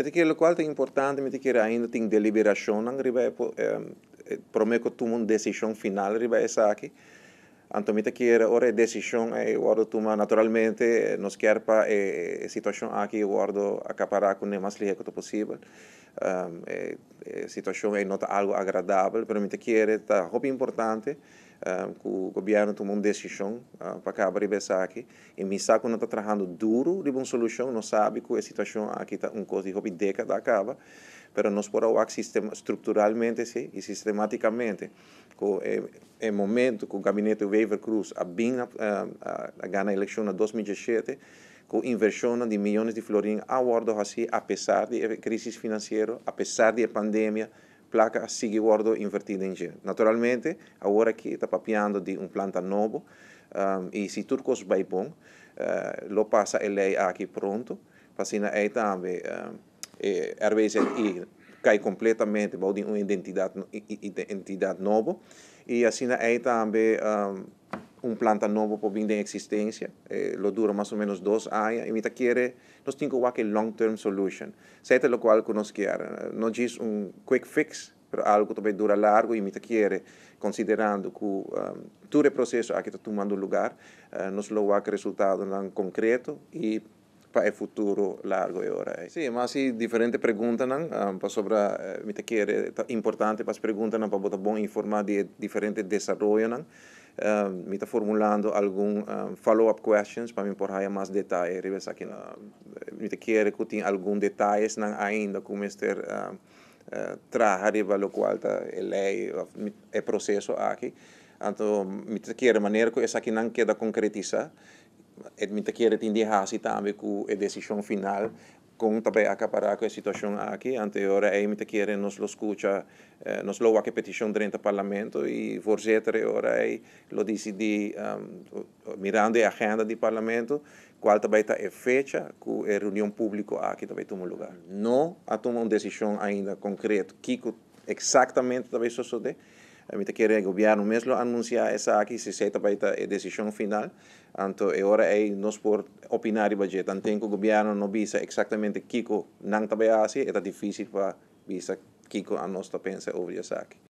que o qual é importante, que ainda tem deliberação, não riba prometo tomar uma decisão final riba essa aqui. Então, que ora decisão é guardo tomar naturalmente nos quer para a situação aqui guardo acaparar com o mais rápido possível. Situação é não algo agradável, pero que é tá muito importante. Que o governo tomou uma decisão para acabar essa aqui. E me saco não está trabalhando duro de uma solução, não sabe que a situação aqui está coisa de década acaba, mas nós podemos estruturalmente sim, e sistematicamente. Com o momento que o gabinete Wever Cruz a ganhar a eleição em 2017, com inversão de milhões de florins a bordo assim, apesar da crise financeira, apesar da pandemia, placa sigue guardo invertida em dinheiro. Naturalmente, agora que está papiando de planta novo, e se tudo coisa vai bom, lo passa a lei aqui pronto, assim aí também, às vezes cai completamente para uma identidade nova, e assim aí também planta novo para vir em existência, lo dura mais ou menos 2 anos, e nós temos que long-term solution. Certo o qual que nós queremos, não é quick fix, mas algo que vai durar largo, e nós queremos, considerando que todo o processo aqui está tomando lugar, nós lo resultado concreto e para o futuro largo e hora. Sim, mas sim, diferentes perguntas sobre que é importante para as perguntas para poder bom informar de diferentes desenvolvimentos. Me está formulando algum follow-up questions para me porrar mais detalhes. Me quer que tenha algum detalhes ainda como trabalhar o qual está a lei, o processo aqui. Então, me quer maneira que essa aqui não queda concretizar. Me quer entender assim também com a decisão final, com também acaparar com a situação aqui. Anterior, aí me quer nos lo escuta, nos lo que petição dentro do parlamento e voorzitter ora aí lo decidi mirando a agenda do parlamento, qual também está a fecha com a reunião pública aqui também toma lugar. Não a tomar uma decisão ainda concreta, que exatamente também sucede. Me quer o governo mesmo anunciar essa aqui, se sai também a decisão final. Então, agora é nós por opinar e budget. Então, o governo não visa exatamente o que não está assim, é difícil para visa o que a nós pensa sobre essa aqui.